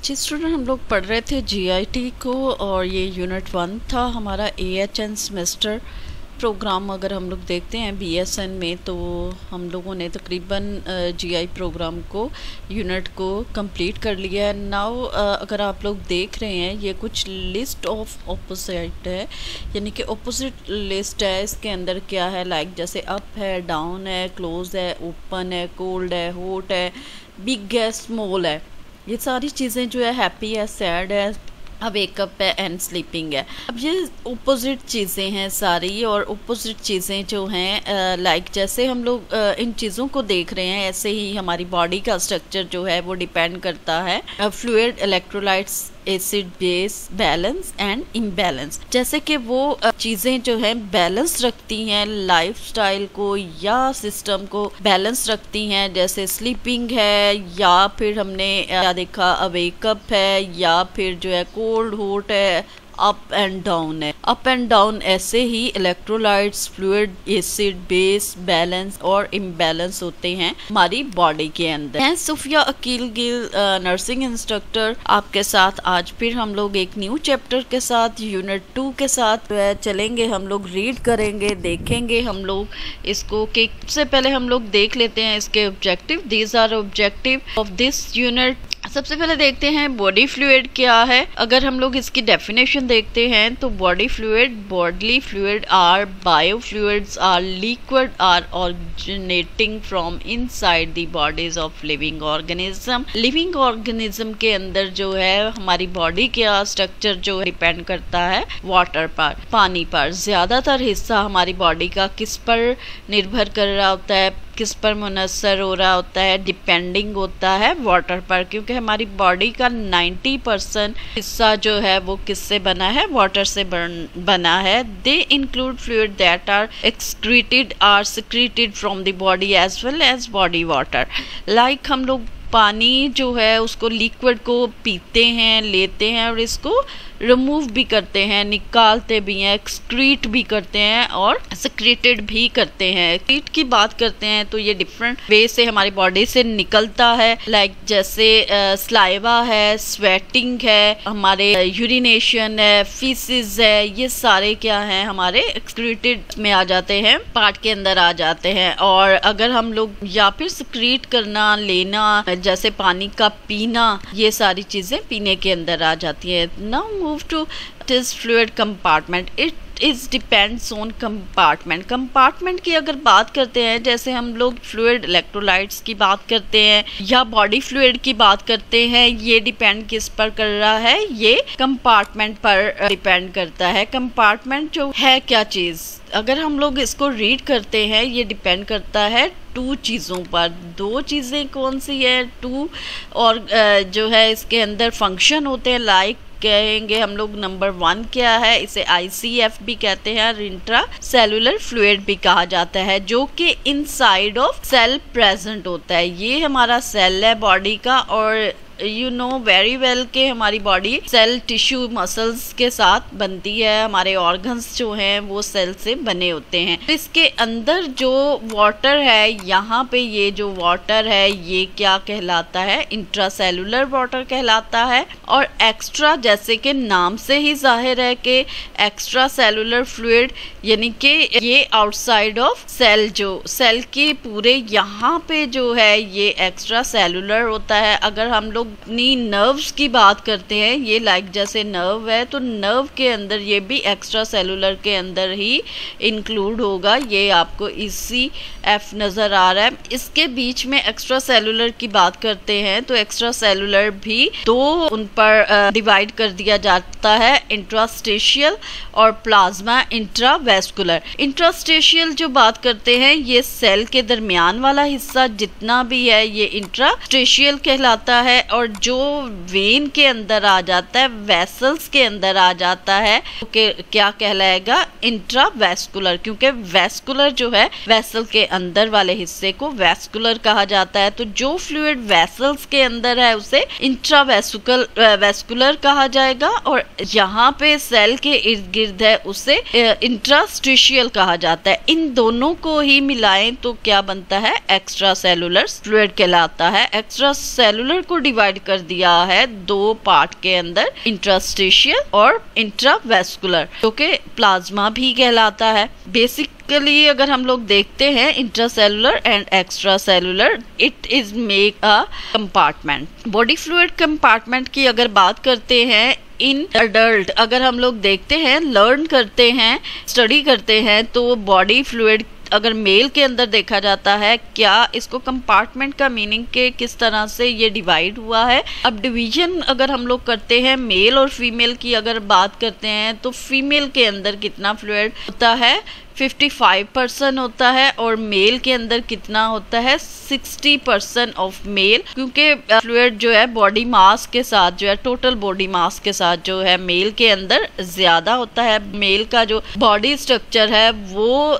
जी student, हम लोग पढ़ रहे थे जीआईटी को और ये यूनिट 1 था हमारा एएचएन सेमेस्टर प्रोग्राम। अगर हम लोग देखते हैं बीएसएन में तो हम लोगों ने तकरीबन जीआई प्रोग्राम को यूनिट को कंप्लीट कर लिया है। नाउ अगर आप लोग देख रहे हैं ये कुछ लिस्ट ऑफ ऑपोजिट है, यानी कि ऑपोजिट लिस्ट है। इसके अंदर क्या है, लाइक जैसे अप है, डाउन है, क्लोज है, ओपन है, कोल्ड है, हॉट है, बिग है, स्मॉल है। ये सारी चीज़ें जो है हैप्पी है, सैड है, वेकअप है एंड स्लीपिंग है। अब ये ओपोजिट चीज़ें हैं सारी, और ओपोजिट चीज़ें जो हैं लाइक जैसे हम लोग इन चीज़ों को देख रहे हैं ऐसे ही हमारी बॉडी का स्ट्रक्चर जो है वो डिपेंड करता है fluid, electrolytes, acid, base, balance and imbalance. जैसे कि वो चीज़ें जो हैं बैलेंस रखती हैं लाइफस्टाइल को या सिस्टम को बैलेंस रखती हैं, जैसे स्लीपिंग है, या फिर हमने क्या देखा वेकअप है, या फिर जो है कोल्ड हॉट है, अप एंड डाउन है। अप एंड डाउन ऐसे ही electrolytes, fluid, acid, base, balance और इम्बैलेंस होते हैं हमारी बॉडी के अंदर। मैं सुफिया अकील गिल, नर्सिंग इंस्ट्रक्टर, आपके साथ आज फिर हम लोग एक न्यू चैप्टर के साथ यूनिट 2 के साथ चलेंगे। हम लोग रीड करेंगे, देखेंगे हम लोग इसको कि सबसे पहले हम लोग देख लेते हैं इसके objective. These are objective of this unit. सबसे पहले देखते हैं बॉडी फ्लूइड क्या है। अगर हम लोग इसकी डेफिनेशन देखते हैं तो body fluid, bodily fluid or bio fluids are liquid are originating from inside the bodies of living organism. Living organism के अंदर जो है हमारी बॉडी का स्ट्रक्चर जो डिपेंड करता है वाटर पर, पानी पर। ज्यादातर हिस्सा हमारी बॉडी का किस पर निर्भर कर रहा होता है, किस पर मुनसर हो रहा होता है, डिपेंडिंग होता है वाटर पर, क्योंकि हमारी बॉडी का 90% हिस्सा जो है वो किससे बना है, वाटर से बना है। They include fluid that are excreted or secreted from the body as well as body water. Like हम लोग पानी जो है उसको लिक्विड को पीते हैं, लेते हैं और इसको रिमूव भी करते हैं, निकालते भी हैं, एक्सक्रीट भी करते हैं और सिक्रेटेड भी करते हैं। एक्सक्रीट की बात करते हैं तो ये डिफरेंट वे से हमारी बॉडी से निकलता है, लाइक जैसे स्लाइवा है, स्वेटिंग है, हमारे यूरिनेशन है, फीसिस है, ये सारे क्या हैं हमारे एक्सक्रीटेड में आ जाते हैं, पार्ट के अंदर आ जाते हैं। और अगर हम लोग या फिर सिक्रीट करना, लेना, जैसे पानी का पीना, ये सारी चीजें पीने के अंदर आ जाती है। Now move to this fluid compartment. It is depends on compartment. Compartment की अगर बात करते हैं, जैसे हम लोग फ्लूइड, इलेक्ट्रोलाइट्स की बात करते हैं या बॉडी फ्लूइड की बात करते हैं, ये डिपेंड किस पर कर रहा है, ये कंपार्टमेंट पर डिपेंड करता है। कंपार्टमेंट जो है क्या चीज़, अगर हम लोग इसको रीड करते हैं ये डिपेंड करता है 2 चीज़ों पर। 2 चीज़ें कौन सी है, 2 और जो है इसके अंदर फंक्शन होते हैं, लाइक कहेंगे हम लोग नंबर 1 क्या है, इसे ICF भी कहते हैं, इंट्रा सेलुलर फ्लूइड भी कहा जाता है, जो कि इनसाइड ऑफ सेल प्रेजेंट होता है। ये हमारा सेल है बॉडी का, और यू नो वेरी वेल के हमारी बॉडी सेल, टिश्यू, मसल्स के साथ बनती है। हमारे ऑर्गन्स जो हैं वो सेल से बने होते हैं। तो इसके अंदर जो वाटर है, यहाँ पे ये जो वाटर है ये क्या कहलाता है, इंट्रासेलुलर वाटर कहलाता है। और एक्स्ट्रा, जैसे कि नाम से ही जाहिर है कि एक्स्ट्रा सेलुलर फ्लूइड, यानी कि ये आउटसाइड ऑफ सेल, जो सेल के पूरे यहाँ पे जो है ये एक्स्ट्रा सेलुलर होता है। अगर हम लोग अपनी नर्व्स की बात करते हैं, ये लाइक जैसे नर्व है तो नर्व के अंदर ये भी एक्स्ट्रा सेलुलर के अंदर ही इंक्लूड होगा। ये आपको ECF नज़र आ रहा है। इसके बीच में एक्स्ट्रा सेलुलर की बात करते हैं तो एक्स्ट्रा सेलुलर भी 2 उन पर डिवाइड कर दिया जाता है, इंट्रास्टेशियल और प्लाज्मा इंट्रावेस्कुलर। इंट्रास्टेशियल जो बात करते हैं ये सेल के दरमियान वाला हिस्सा जितना भी है ये इंट्रास्टेशियल कहलाता है, और जो वेन के अंदर आ जाता है, वेसल्स के अंदर आ जाता है, तो क्या कहलाएगा, इंट्रावेस्कुलर, क्योंकि वेस्कुलर जो है वेसल के अंदर वाले हिस्से को वेस्कुलर कहा जाता है। तो जो फ्लूइड वेसल्स के अंदर है उसे इंट्रावेस्कुलर कहा जाएगा, और यहाँ पे सेल के इर्द गिर्द है उसे इंट्रास्टिशियल कहा जाता है। इन दोनों को ही मिलाएं तो क्या बनता है, एक्स्ट्रा सेलुलर फ्लूइड कहलाता है। एक्स्ट्रा सेलुलर को डिवाइड डिवाइड कर दिया है दो पार्ट के अंदर, इंट्रास्टिशियल और इंट्रावेस्कुलर, जो कि प्लाज्मा भी कहलाता है। बेसिकली अगर हम लोग देखते हैं intracellular and extra cellular, it is make a compartment. Body fluid compartment की अगर बात करते हैं इन अडल्ट, अगर हम लोग देखते हैं, लर्न करते हैं, स्टडी करते हैं, तो बॉडी फ्लूइड अगर मेल के अंदर देखा जाता है, क्या इसको कंपार्टमेंट का मीनिंग के किस तरह से ये डिवाइड हुआ है। अब डिवीजन अगर हम लोग करते हैं मेल और फीमेल की अगर बात करते हैं, तो फीमेल के अंदर कितना फ्लूइड होता है, 55% होता है, और मेल के अंदर कितना होता है, 60% ऑफ मेल, क्योंकि फ्लूइड जो है बॉडी मास के साथ जो है, टोटल बॉडी मास के साथ जो है मेल के अंदर ज़्यादा होता है। मेल का जो बॉडी स्ट्रक्चर है वो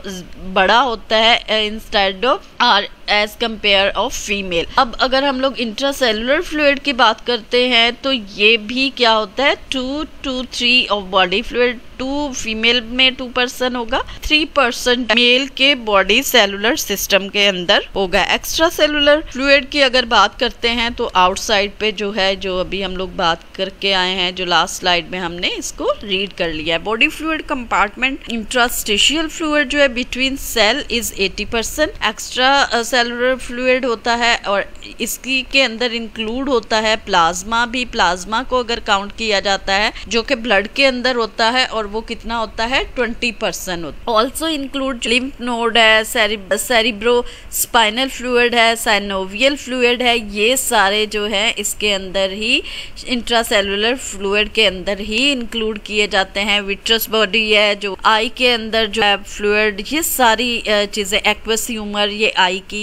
बड़ा होता है instead of or as compare of female. अब अगर हम लोग इंट्रासेलुलर फ्लूइड की बात करते हैं, तो ये भी क्या होता है, 2 to 3 of body fluid, 2 female में 2% होगा, 3% मेल के बॉडी सेलुलर सिस्टम के अंदर होगा। एक्स्ट्रा सेलुलर फ्लूइड की अगर बात करते हैं, तो आउटसाइड पे जो है, जो अभी हम लोग बात करके आए हैं, जो लास्ट स्लाइड में हमने इसको रीड कर लिया है। Body fluid compartment, interstitial fluid जो है between cell is 80%, extra cellular fluid होता है, और इसकी के अंदर इंक्लूड होता है प्लाज्मा भी। प्लाज्मा को अगर काउंट किया जाता है, जो कि ब्लड के अंदर होता है, और वो कितना होता है, 20% होता है। ऑल्सो इंक्लूड लिम्फ नोड है, सेरिब्रो स्पाइनल फ्लूइड है, साइनोवियल फ्लूइड है, ये सारे जो है इसके अंदर ही, इंट्रासेलुलर फ्लूइड के अंदर ही इंक्लूड किए जाते हैं। विट्रस बॉडी है, जो आई के अंदर जो है फ्लूइड, ये सारी चीज़ें, एक्वस ह्यूमर, ये आई की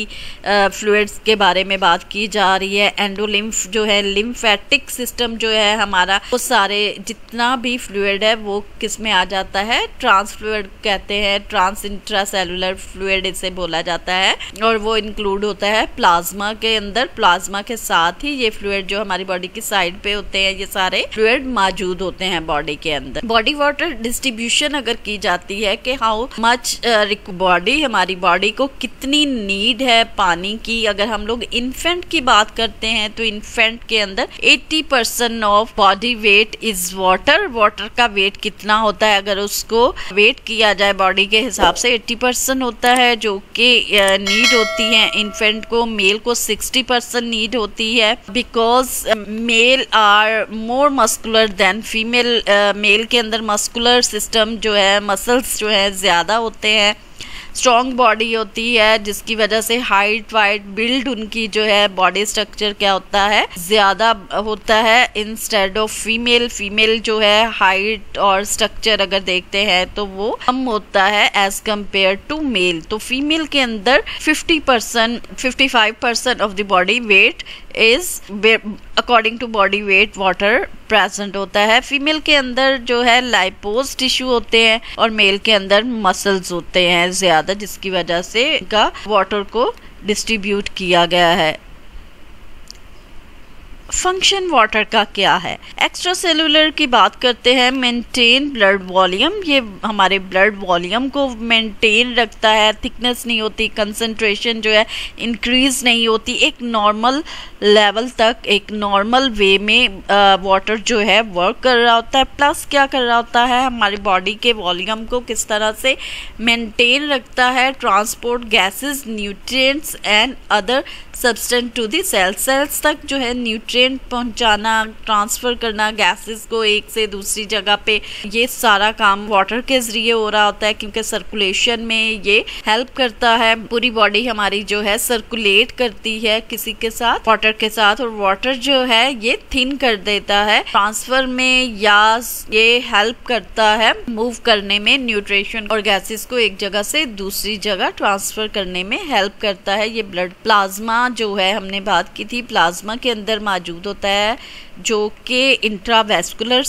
फ्लूइड्स के बारे में बात की जा रही है। एंडोलिम्फ जो है, लिम्फेटिक सिस्टम जो है हमारा, वो सारे जितना भी फ्लूइड है वो किस में आ जाता है, ट्रांस फ्लूइड कहते हैं, ट्रांस इंट्रासेलुलर फ्लूइड इसे बोला जाता है, और वो इंक्लूड होता है प्लाज्मा के अंदर। प्लाज्मा के साथ ही ये फ्लूइड जो हमारी बॉडी की साइड पे होते हैं, ये सारे फ्लूइड मौजूद होते हैं बॉडी के अंदर। बॉडी वाटर डिस्ट्रीब्यूशन अगर की जाती है कि हाउ मच बॉडी, हमारी बॉडी को कितनी नीड है पानी की, अगर हम लोग इन्फेंट की बात करते हैं, तो इन्फेंट के अंदर 80% of body weight is water. Water का वेट कितना होता है, अगर उसको वेट किया जाए बॉडी के हिसाब से, 80% होता है, जो कि नीड होती है इन्फेंट को। मेल को 60% नीड होती है, because male are more muscular than female. Male के अंदर मस्कुलर सिस्टम जो है, मसल्स जो है ज़्यादा होते हैं, स्ट्रॉन्ग बॉडी होती है, जिसकी वजह से हाइट वाइट बिल्ड उनकी जो है बॉडी स्ट्रक्चर क्या होता है, ज़्यादा होता है इंस्टेड ऑफ फीमेल। फीमेल जो है हाइट और स्ट्रक्चर अगर देखते हैं तो वो कम होता है एज कम्पेयर टू मेल। तो फीमेल के अंदर 55% of the body weight is according to body weight water present होता है। फीमेल के अंदर जो है लाइपोज टिश्यू होते हैं, और मेल के अंदर मसल्स होते हैं ज़्यादा, जिसकी वजह से इनका वाटर को डिस्ट्रीब्यूट किया गया है। फंक्शन वाटर का क्या है? एक्स्ट्रा सेलुलर की बात करते हैं, मेंटेन ब्लड वॉल्यूम। ये हमारे ब्लड वॉल्यूम को मेंटेन रखता है, थिकनेस नहीं होती, कंसंट्रेशन जो है इंक्रीज नहीं होती, एक नॉर्मल लेवल तक, एक नॉर्मल वे में वाटर जो है वर्क कर रहा होता है। प्लस क्या कर रहा होता है, हमारी बॉडी के वॉल्यूम को किस तरह से मेंटेन रखता है, transport gases, nutrients and other substance to the cells तक जो है न्यूट्रिएंट पहुंचाना, ट्रांसफ़र करना गैसेस को एक से दूसरी जगह पे, ये सारा काम वाटर के ज़रिए हो रहा होता है, क्योंकि सर्कुलेशन में ये हेल्प करता है। पूरी बॉडी हमारी जो है सर्कुलेट करती है किसी के साथ, वाटर के साथ, और वाटर जो है ये थिन कर देता है ट्रांसफ़र में, या ये हेल्प करता है मूव करने में, न्यूट्रिशन और गैसेस को एक जगह से दूसरी जगह ट्रांसफ़र करने में हेल्प करता है। ये ब्लड प्लाज्मा जो है, हमने बात की थी, प्लाज्मा के अंदर मौजूद होता है जो कि इंट्रावेस्कुलर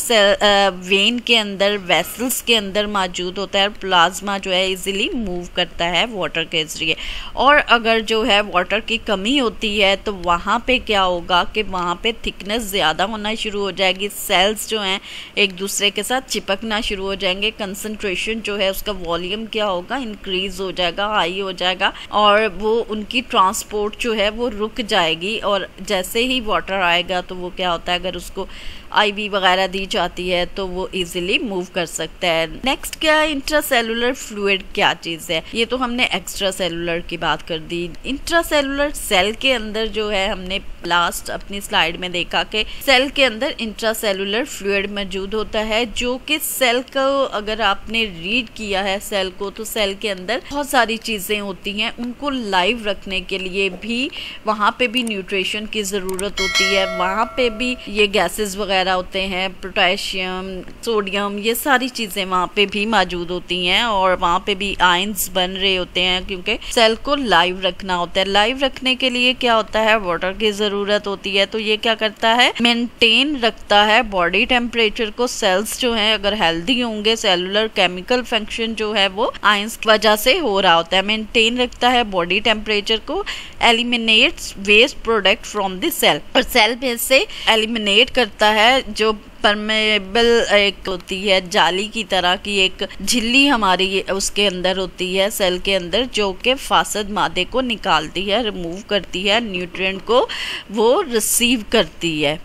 वेन के अंदर, वेसल्स के अंदर मौजूद होता है। प्लाज्मा जो है इजीली मूव करता है वाटर के ज़रिए। और अगर जो है वाटर की कमी होती है तो वहाँ पे क्या होगा कि वहाँ पे थिकनेस ज़्यादा होना शुरू हो जाएगी, सेल्स जो हैं एक दूसरे के साथ चिपकना शुरू हो जाएंगे, कंसंट्रेशन जो है उसका वॉल्यूम क्या होगा, इंक्रीज़ हो जाएगा, हाई हो जाएगा, और वो उनकी ट्रांसपोर्ट जो है वो रुक जाएगी। और जैसे ही वाटर आएगा तो वो क्या होता है, अगर उसको आईवी वगैरह दी जाती है तो वो इजीली मूव कर सकता है। नेक्स्ट क्या है, इंट्रासेलुलर फ्लूइड क्या चीज़ है। ये तो हमने एक्स्ट्रा सेलुलर की बात कर दी। इंट्रासेलुलर सेल के अंदर जो है, हमने लास्ट अपनी स्लाइड में देखा कि सेल के अंदर इंट्रासेलुलर फ्लूइड मौजूद होता है, जो कि सेल को, अगर आपने रीड किया है सेल को, तो सेल के अंदर बहुत सारी चीज़ें होती हैं। उनको लाइव रखने के लिए भी वहाँ पे भी न्यूट्रिशन की ज़रूरत होती है। वहाँ पे भी ये गैसेस वगैरह होते हैं, पोटेशियम, सोडियम, ये सारी चीज़ें वहाँ पे भी मौजूद होती हैं। और वहाँ पे भी आयंस बन रहे होते हैं, क्योंकि सेल को लाइव रखना होता है। लाइव रखने के लिए क्या होता है, वाटर की ज़रूरत होती है। तो ये क्या करता है, मेंटेन रखता है बॉडी टेम्परेचर को। सेल्स जो हैं अगर हेल्दी होंगे, सेलुलर केमिकल फंक्शन जो है वो आयंस की वजह से हो रहा होता है। मेंटेन रखता है बॉडी टेम्परेचर को, eliminates waste product from the cell, और सेल में से एलिमिनेट करता है जो परमेबल एक होती है, जाली की तरह की एक झिल्ली हमारी उसके अंदर होती है सेल के अंदर, जो कि फासद मादे को निकालती है, रिमूव करती है, न्यूट्रिएंट को वो रिसीव करती है।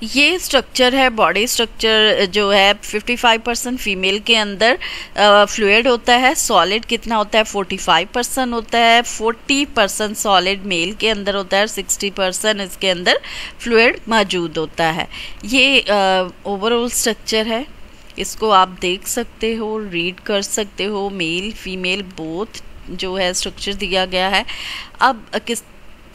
ये स्ट्रक्चर है, बॉडी स्ट्रक्चर जो है 55% फीमेल के अंदर फ्लूइड होता है। सॉलिड कितना होता है, 45% होता है। 40% सॉलिड मेल के अंदर होता है, 60% इसके अंदर फ्लूइड मौजूद होता है। ये ओवरऑल स्ट्रक्चर है, इसको आप देख सकते हो, रीड कर सकते हो। मेल फीमेल बोथ जो है स्ट्रक्चर दिया गया है। अब किस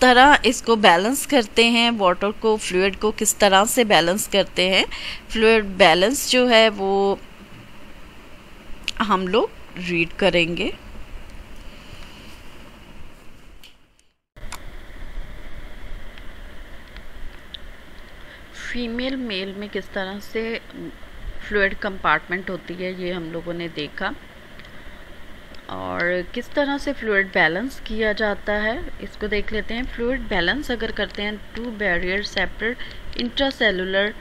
तरह इसको बैलेंस करते हैं, वाटर को, फ्लूइड को किस तरह से बैलेंस करते हैं। फ्लूइड बैलेंस जो है वो हम लोग रीड करेंगे। फीमेल मेल में किस तरह से फ्लूइड कंपार्टमेंट होती है, ये हम लोगों ने देखा। और किस तरह से फ्लूइड बैलेंस किया जाता है इसको देख लेते हैं। फ्लूइड बैलेंस अगर करते हैं, to barrier separate intracellular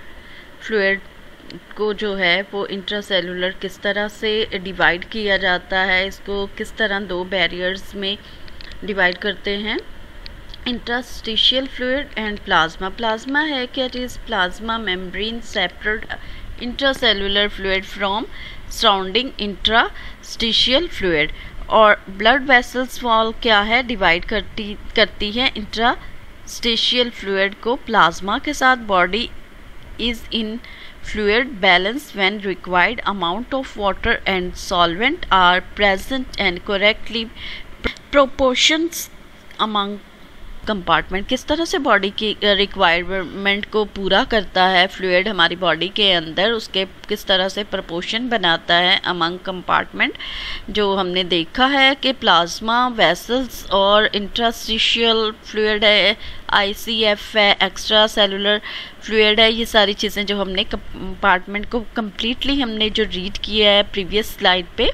fluid को जो है वो इंट्रासेलुलर किस तरह से डिवाइड किया जाता है, इसको किस तरह दो बैरियर्स में डिवाइड करते हैं। Interstitial fluid and plasma. Plasma है क्या चीज़, plasma membrane separate intracellular fluid from surrounding interstitial fluid. और ब्लड वेसल्स वॉल क्या है, डिवाइड करती है इंट्रास्टिशियल फ्लूइड को प्लाज्मा के साथ। Body is in fluid balance when required amount of water and solvent are present and correctly proportions among compartment. किस तरह से बॉडी की रिक्वायरमेंट को पूरा करता है फ्लूइड हमारी बॉडी के अंदर, उसके किस तरह से प्रपोर्शन बनाता है अमंग कंपार्टमेंट, जो हमने देखा है कि प्लाज्मा, वेसल्स और इंट्रास्टिशियल फ्लूइड है, ICF है, एक्स्ट्रा सेलुलर फ्लूइड है। ये सारी चीज़ें जो हमने कंपार्टमेंट को कम्प्लीटली हमने जो रीड किया है प्रीवियस स्लाइड पे,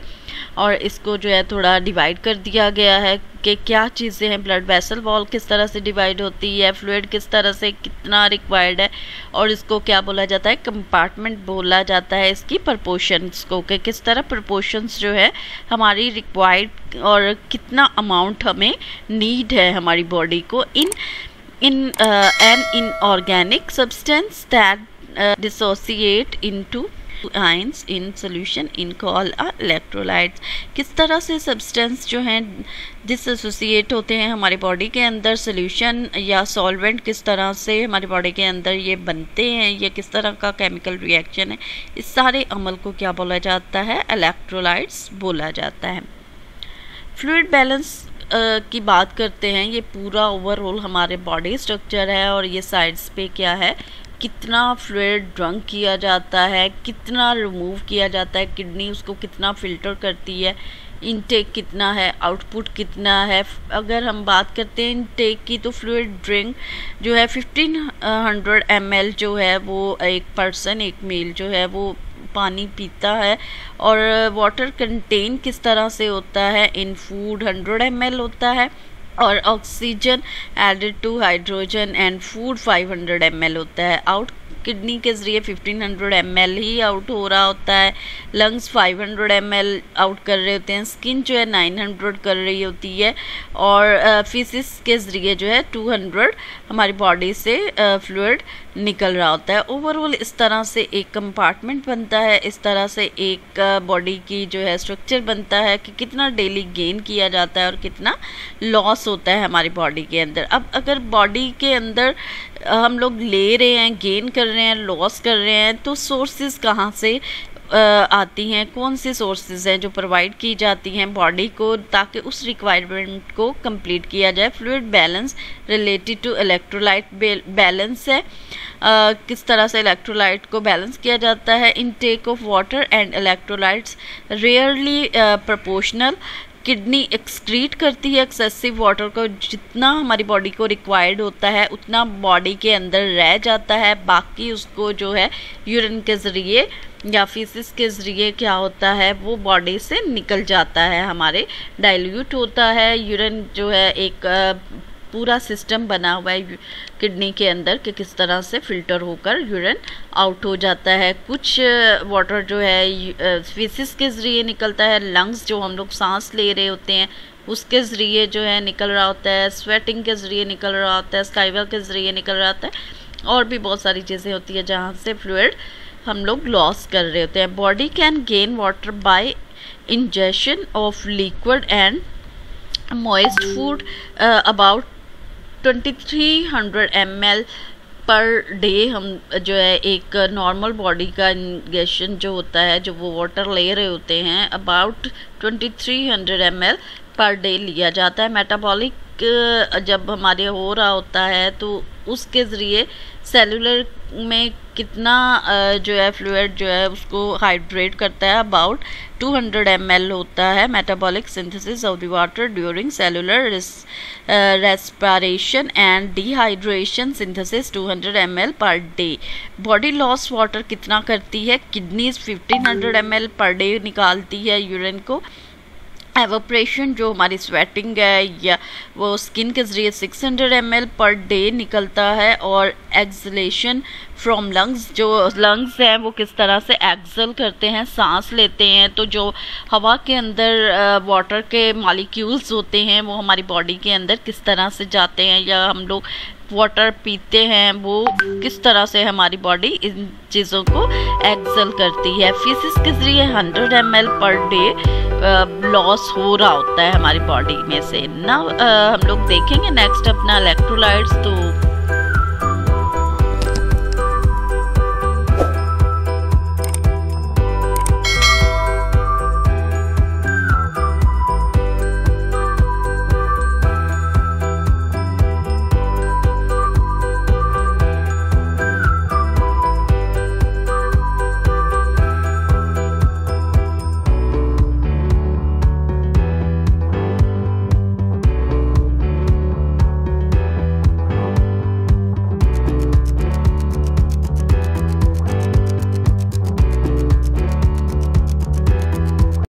और इसको जो है थोड़ा डिवाइड कर दिया गया है कि क्या चीज़ें हैं। ब्लड वेसल वॉल किस तरह से डिवाइड होती है, फ्लूइड किस तरह से कितना रिक्वायर्ड है, और इसको क्या बोला जाता है, कंपार्टमेंट बोला जाता है इसकी प्रपोर्शंस को, कि किस तरह प्रपोर्शंस जो है हमारी रिक्वायर्ड और कितना अमाउंट हमें नीड है हमारी बॉडी को इन an inorganic substance that dissociate into ions in solution in called electrolytes। किस तरह से सब्सटेंस जो हैं डिसोसिएट होते हैं हमारी बॉडी के अंदर, सोल्यूशन या सॉल्वेंट किस तरह से हमारी बॉडी के अंदर ये बनते हैं, ये किस तरह का केमिकल रिएक्शन है, इस सारे अमल को क्या बोला जाता है, इलेक्ट्रोलाइट्स बोला जाता है। फ्लूइड बैलेंस की बात करते हैं। ये पूरा ओवरऑल हमारे बॉडी स्ट्रक्चर है, और ये साइड्स पे क्या है, कितना फ्लूइड ड्रंक किया जाता है, कितना रिमूव किया जाता है, किडनी उसको कितना फ़िल्टर करती है, इनटेक कितना है, आउटपुट कितना है। अगर हम बात करते हैं इनटेक की, तो फ्लूइड ड्रिंक जो है 1500 ml जो है वो एक पर्सन, एक मेल जो है वो पानी पीता है। और वाटर कंटेन किस तरह से होता है, इन फूड 100 ml होता है, और oxygen added to hydrogen and food 500 ml होता है। आउट किडनी के ज़रिए 1500 ml ही आउट हो रहा होता है, लंग्स 500 ml आउट कर रहे होते हैं, स्किन जो है 900 कर रही होती है, और फीसिस के ज़रिए जो है 200 हमारी बॉडी से फ्लूइड निकल रहा होता है। ओवरऑल इस तरह से एक कंपार्टमेंट बनता है, इस तरह से एक बॉडी की जो है स्ट्रक्चर बनता है कि कितना डेली गेन किया जाता है और कितना लॉस होता है हमारी बॉडी के अंदर। अब अगर बॉडी के अंदर हम लोग ले रहे हैं, गेन कर रहे हैं, लॉस कर रहे हैं, तो सोर्सेज कहाँ से आती हैं, कौन सी सोर्सेज हैं जो प्रोवाइड की जाती हैं बॉडी को ताकि उस रिक्वायरमेंट को कंप्लीट किया जाए। Fluid balance related to electrolyte balance है, किस तरह से इलेक्ट्रोलाइट को बैलेंस किया जाता है। Intake of water and electrolytes rarely proportional, kidney excrete करती है एक्सेसिव वाटर को, जितना हमारी बॉडी को रिक्वायर्ड होता है उतना बॉडी के अंदर रह जाता है, बाकी उसको जो है यूरिन के ज़रिए या फीसिस के ज़रिए क्या होता है वो बॉडी से निकल जाता है, हमारे डाइल्यूट होता है। यूरिन जो है एक पूरा सिस्टम बना हुआ है किडनी के अंदर कि किस तरह से फ़िल्टर होकर यूरिन आउट हो जाता है। कुछ वाटर जो है फीसिस के ज़रिए निकलता है, लंग्स जो हम लोग सांस ले रहे होते हैं उसके ज़रिए जो है निकल रहा होता है, स्वेटिंग के ज़रिए निकल रहा होता है, स्काइवा के ज़रिए निकल रहा होता है, और भी बहुत सारी चीज़ें होती है जहाँ से फ्लूइड हम लोग लॉस कर रहे होते हैं। Body can gain water bye ingestion of liquid and moist food about 2300 ml per day. हम जो है एक नॉर्मल बॉडी का इंजेशन जो होता है, जो वो वाटर ले रहे होते हैं, अबाउट 2300 ml पर डे लिया जाता है। मेटाबॉलिक जब हमारे हो रहा होता है तो उसके ज़रिए सेलुलर में कितना जो है फ्लूइड जो है उसको हाइड्रेट करता है, अबाउट 200 ml होता है। Metabolic synthesis of the water during cellular respiration and dehydration synthesis 200 ml per day. Body loss water कितना करती है, किडनीज 1500 ml पर डे निकालती है यूरिन को। एवोपरेशन जो हमारी स्वेटिंग है या वो स्किन के ज़रिए 600 ml पर डे निकलता है। और एक्सलेशन फ्रॉम लंग्स, जो लंग्स हैं वो किस तरह से एक्सल करते हैं, सांस लेते हैं, तो जो हवा के अंदर वाटर के मॉलिक्यूल्स होते हैं वो हमारी बॉडी के अंदर किस तरह से जाते हैं, या हम लोग वाटर पीते हैं वो किस तरह से हमारी बॉडी इन चीज़ों को एक्सल करती है। फीसिस के ज़रिए 100 ml पर डे लॉस हो रहा होता है हमारी बॉडी में से ना। हम लोग देखेंगे नेक्स्ट अपना इलेक्ट्रोलाइट्स। तो